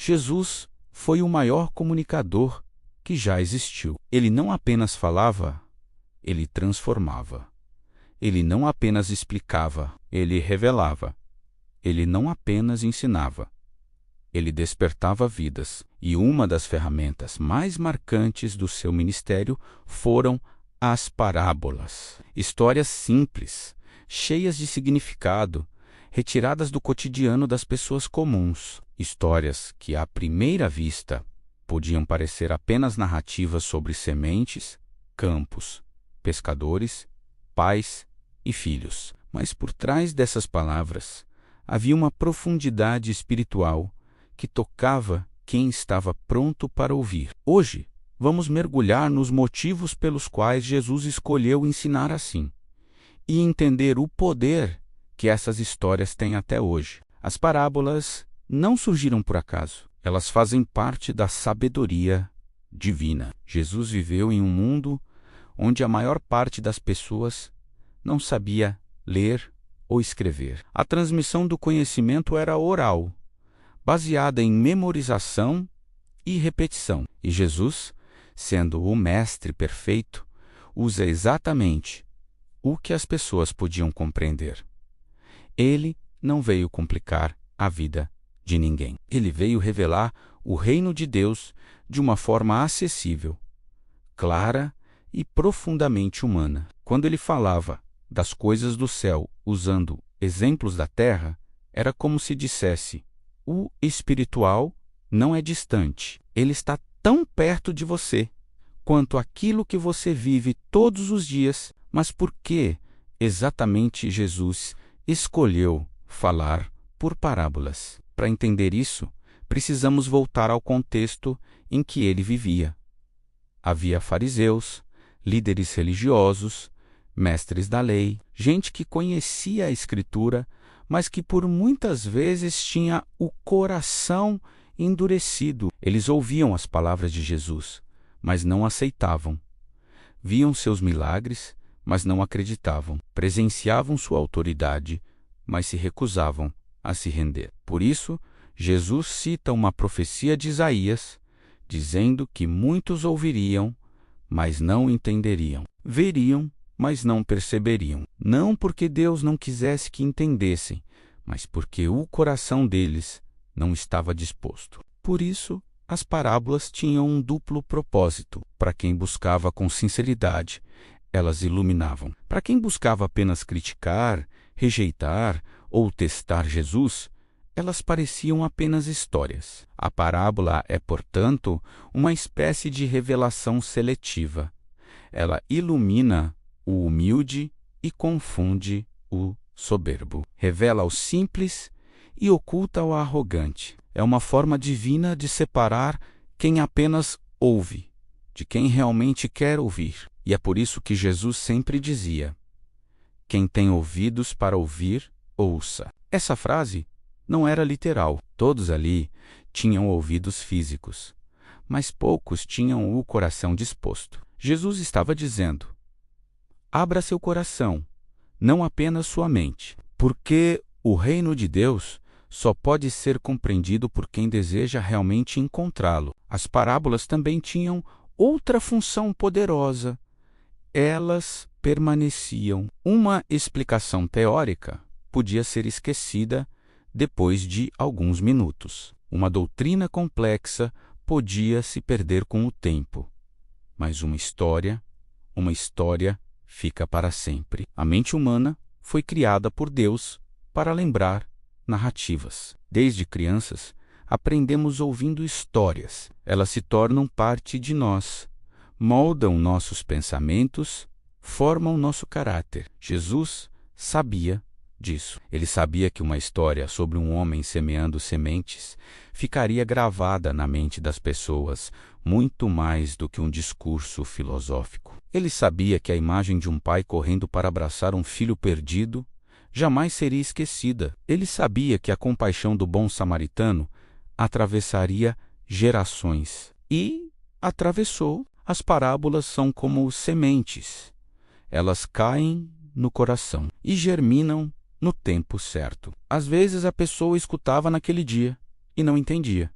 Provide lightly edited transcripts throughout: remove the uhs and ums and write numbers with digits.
Jesus foi o maior comunicador que já existiu. Ele não apenas falava, ele transformava. Ele não apenas explicava, ele revelava. Ele não apenas ensinava, ele despertava vidas. E uma das ferramentas mais marcantes do seu ministério foram as parábolas. Histórias simples, cheias de significado, retiradas do cotidiano das pessoas comuns. Histórias que, à primeira vista, podiam parecer apenas narrativas sobre sementes, campos, pescadores, pais e filhos. Mas por trás dessas palavras havia uma profundidade espiritual que tocava quem estava pronto para ouvir. Hoje, vamos mergulhar nos motivos pelos quais Jesus escolheu ensinar assim e entender o poder que essas histórias têm até hoje. As parábolas não surgiram por acaso. Elas fazem parte da sabedoria divina. Jesus viveu em um mundo onde a maior parte das pessoas não sabia ler ou escrever. A transmissão do conhecimento era oral, baseada em memorização e repetição. E Jesus, sendo o mestre perfeito, usa exatamente o que as pessoas podiam compreender. Ele não veio complicar a vida de ninguém. Ele veio revelar o reino de Deus de uma forma acessível, clara e profundamente humana. Quando ele falava das coisas do céu usando exemplos da terra, era como se dissesse: o espiritual não é distante, ele está tão perto de você quanto aquilo que você vive todos os dias. Mas por que exatamente Jesus escolheu falar por parábolas? Para entender isso, precisamos voltar ao contexto em que ele vivia. Havia fariseus, líderes religiosos, mestres da lei, gente que conhecia a Escritura, mas que por muitas vezes tinha o coração endurecido. Eles ouviam as palavras de Jesus, mas não aceitavam. Viam seus milagres, mas não acreditavam. Presenciavam sua autoridade, mas se recusavam a se render. Por isso, Jesus cita uma profecia de Isaías, dizendo que muitos ouviriam, mas não entenderiam. Veriam, mas não perceberiam. Não porque Deus não quisesse que entendessem, mas porque o coração deles não estava disposto. Por isso, as parábolas tinham um duplo propósito. Para quem buscava com sinceridade, elas iluminavam. Para quem buscava apenas criticar, rejeitar ou testar Jesus, elas pareciam apenas histórias. A parábola é, portanto, uma espécie de revelação seletiva. Ela ilumina o humilde e confunde o soberbo. Revela o simples e oculta o arrogante. É uma forma divina de separar quem apenas ouve de quem realmente quer ouvir. E é por isso que Jesus sempre dizia: quem tem ouvidos para ouvir, ouça. Essa frase não era literal. Todos ali tinham ouvidos físicos, mas poucos tinham o coração disposto. Jesus estava dizendo: abra seu coração, não apenas sua mente, porque o reino de Deus só pode ser compreendido por quem deseja realmente encontrá-lo. As parábolas também tinham outra função poderosa. Elas permaneciam. Uma explicação teórica podia ser esquecida depois de alguns minutos. Uma doutrina complexa podia se perder com o tempo. Mas uma história fica para sempre. A mente humana foi criada por Deus para lembrar narrativas. Desde crianças, aprendemos ouvindo histórias. Elas se tornam parte de nós, moldam nossos pensamentos, formam nosso caráter. Jesus sabia disso. Ele sabia que uma história sobre um homem semeando sementes ficaria gravada na mente das pessoas muito mais do que um discurso filosófico. Ele sabia que a imagem de um pai correndo para abraçar um filho perdido jamais seria esquecida. Ele sabia que a compaixão do bom samaritano atravessaria gerações. E atravessou. As parábolas são como sementes. Elas caem no coração e germinam no tempo certo. Às vezes a pessoa escutava naquele dia e não entendia.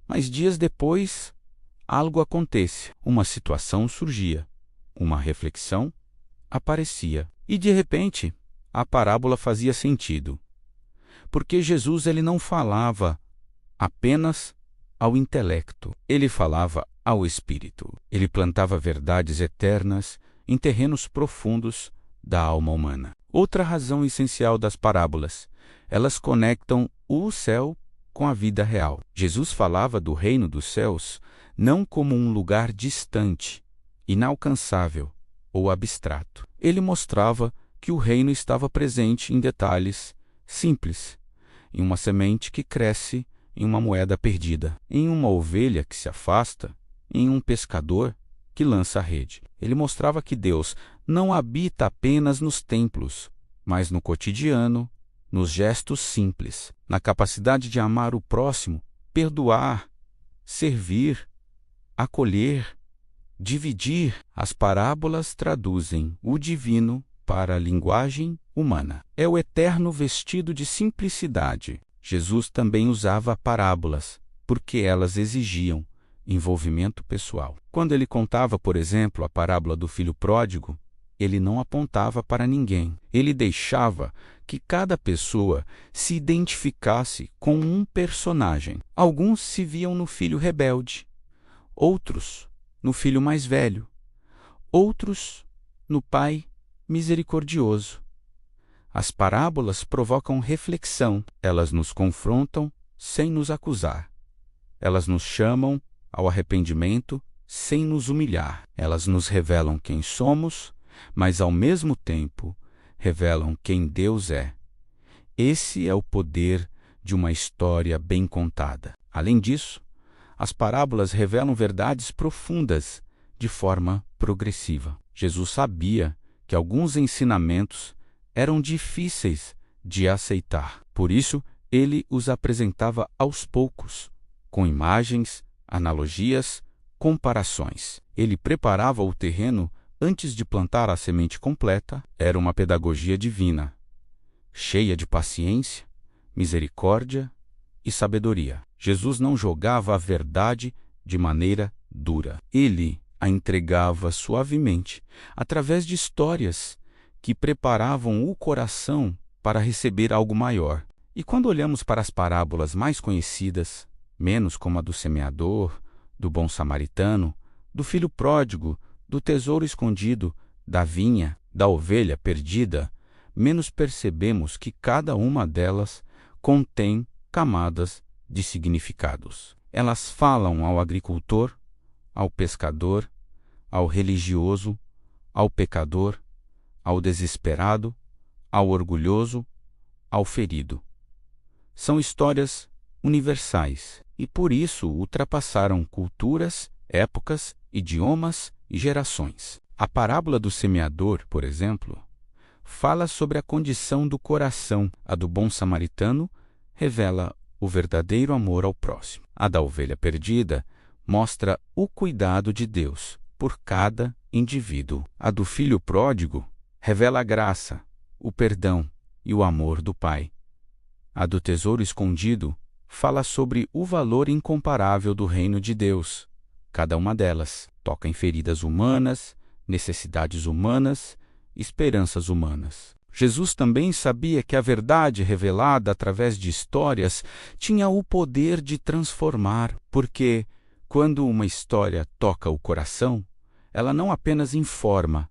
Mas dias depois, algo acontecia, uma situação surgia, uma reflexão aparecia. E de repente, a parábola fazia sentido. Porque Jesus ele não falava apenas ao intelecto, ele falava ao espírito. Ele plantava verdades eternas em terrenos profundos da alma humana. Outra razão essencial das parábolas: elas conectam o céu com a vida real. Jesus falava do reino dos céus não como um lugar distante, inalcançável ou abstrato. Ele mostrava que o reino estava presente em detalhes simples, em uma semente que cresce em uma moeda perdida, em uma ovelha que se afasta, em um pescador que lança a rede. Ele mostrava que Deus não habita apenas nos templos, mas no cotidiano, nos gestos simples, na capacidade de amar o próximo, perdoar, servir, acolher, dividir. As parábolas traduzem o divino para a linguagem humana. É o eterno vestido de simplicidade. Jesus também usava parábolas, porque elas exigiam envolvimento pessoal. Quando ele contava, por exemplo, a parábola do filho pródigo, ele não apontava para ninguém. Ele deixava que cada pessoa se identificasse com um personagem. Alguns se viam no filho rebelde, outros no filho mais velho, outros no pai misericordioso. As parábolas provocam reflexão. Elas nos confrontam sem nos acusar. Elas nos chamam ao arrependimento sem nos humilhar. Elas nos revelam quem somos, mas ao mesmo tempo revelam quem Deus é. Esse é o poder de uma história bem contada. Além disso, as parábolas revelam verdades profundas de forma progressiva. Jesus sabia que alguns ensinamentos eram difíceis de aceitar. Por isso, ele os apresentava aos poucos, com imagens, analogias, comparações. Ele preparava o terreno antes de plantar a semente completa. Era uma pedagogia divina, cheia de paciência, misericórdia e sabedoria. Jesus não jogava a verdade de maneira dura. Ele a entregava suavemente, através de histórias que preparavam o coração para receber algo maior. E quando olhamos para as parábolas mais conhecidas, menos como a do semeador, do bom samaritano, do filho pródigo, do tesouro escondido, da vinha, da ovelha perdida, menos percebemos que cada uma delas contém camadas de significados. Elas falam ao agricultor, ao pescador, ao religioso, ao pecador, ao desesperado, ao orgulhoso, ao ferido. São histórias universais e, por isso, ultrapassaram culturas, épocas, idiomas e gerações. A parábola do semeador, por exemplo, fala sobre a condição do coração. A do bom samaritano revela o verdadeiro amor ao próximo. A da ovelha perdida mostra o cuidado de Deus por cada indivíduo. A do filho pródigo revela a graça, o perdão e o amor do Pai. A do tesouro escondido fala sobre o valor incomparável do reino de Deus. Cada uma delas toca em feridas humanas, necessidades humanas, esperanças humanas. Jesus também sabia que a verdade revelada através de histórias tinha o poder de transformar, porque, quando uma história toca o coração, ela não apenas informa,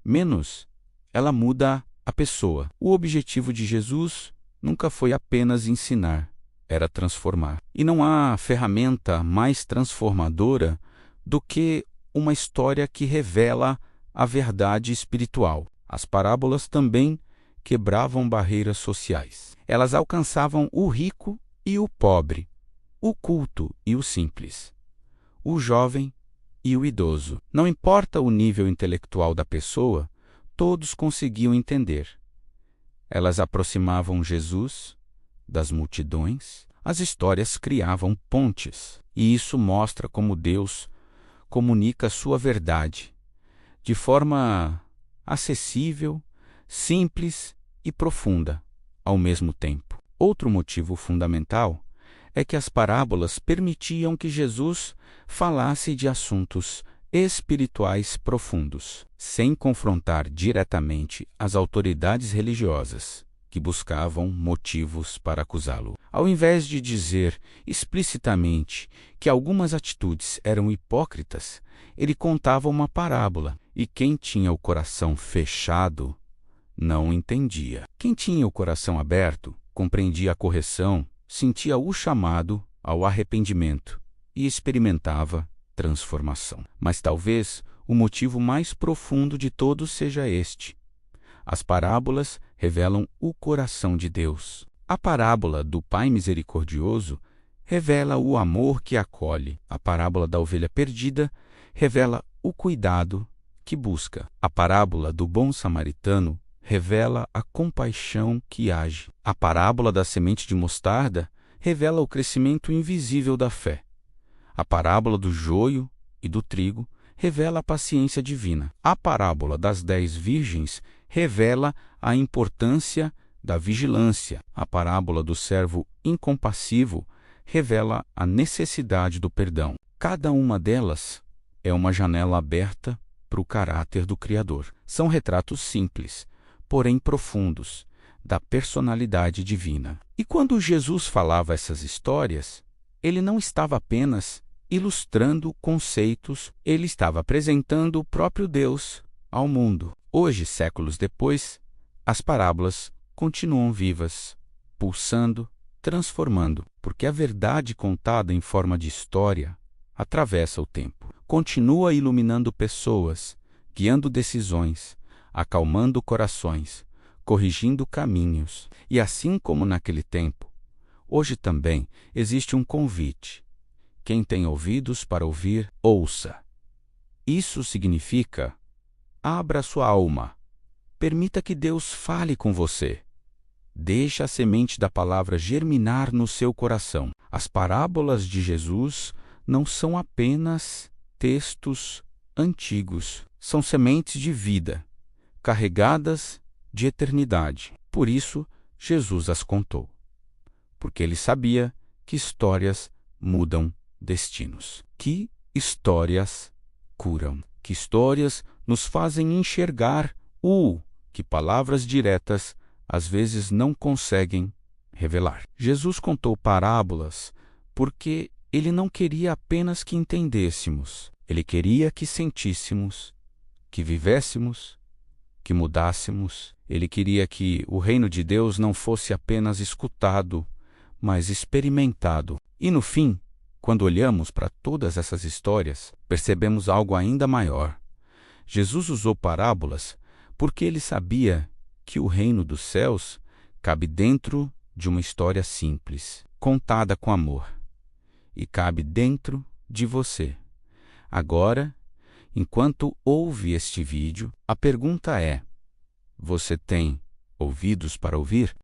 menos ela muda a pessoa. O objetivo de Jesus nunca foi apenas ensinar, era transformar. E não há ferramenta mais transformadora do que uma história que revela a verdade espiritual. As parábolas também quebravam barreiras sociais. Elas alcançavam o rico e o pobre, o culto e o simples, o jovem e o idoso. Não importa o nível intelectual da pessoa, todos conseguiam entender. Elas aproximavam Jesus das multidões. As histórias criavam pontes, e isso mostra como Deus comunica sua verdade de forma acessível, simples e profunda ao mesmo tempo. Outro motivo fundamental é que as parábolas permitiam que Jesus falasse de assuntos espirituais profundos, sem confrontar diretamente as autoridades religiosas, que buscavam motivos para acusá-lo. Ao invés de dizer explicitamente que algumas atitudes eram hipócritas, ele contava uma parábola, e quem tinha o coração fechado não entendia. Quem tinha o coração aberto compreendia a correção, sentia o chamado ao arrependimento e experimentava transformação. Mas talvez o motivo mais profundo de todos seja este: as parábolas revelam o coração de Deus. A parábola do Pai Misericordioso revela o amor que acolhe. A parábola da ovelha perdida revela o cuidado que busca. A parábola do bom samaritano revela a compaixão que age. A parábola da semente de mostarda revela o crescimento invisível da fé. A parábola do joio e do trigo revela a paciência divina. A parábola das 10 virgens revela a importância da vigilância. A parábola do servo incompassivo revela a necessidade do perdão. Cada uma delas é uma janela aberta para o caráter do Criador. São retratos simples, porém profundos, da personalidade divina. E quando Jesus falava essas histórias, ele não estava apenas ilustrando conceitos, ele estava apresentando o próprio Deus ao mundo. Hoje, séculos depois, as parábolas continuam vivas, pulsando, transformando, porque a verdade contada em forma de história atravessa o tempo, continua iluminando pessoas, guiando decisões, acalmando corações, corrigindo caminhos. E assim como naquele tempo, hoje também existe um convite. Quem tem ouvidos para ouvir, ouça. Isso significa: abra sua alma, permita que Deus fale com você. Deixe a semente da palavra germinar no seu coração. As parábolas de Jesus não são apenas textos antigos, são sementes de vida, carregadas de eternidade. Por isso, Jesus as contou, porque ele sabia que histórias mudam destinos, que histórias curam, que histórias nos fazem enxergar o que palavras diretas às vezes não conseguem revelar. Jesus contou parábolas porque ele não queria apenas que entendêssemos, ele queria que sentíssemos, que vivêssemos, que mudássemos. Ele queria que o reino de Deus não fosse apenas escutado, mas experimentado. E no fim, quando olhamos para todas essas histórias, percebemos algo ainda maior. Jesus usou parábolas porque ele sabia que o reino dos céus cabe dentro de uma história simples, contada com amor, e cabe dentro de você. Agora, enquanto ouve este vídeo, a pergunta é: você tem ouvidos para ouvir?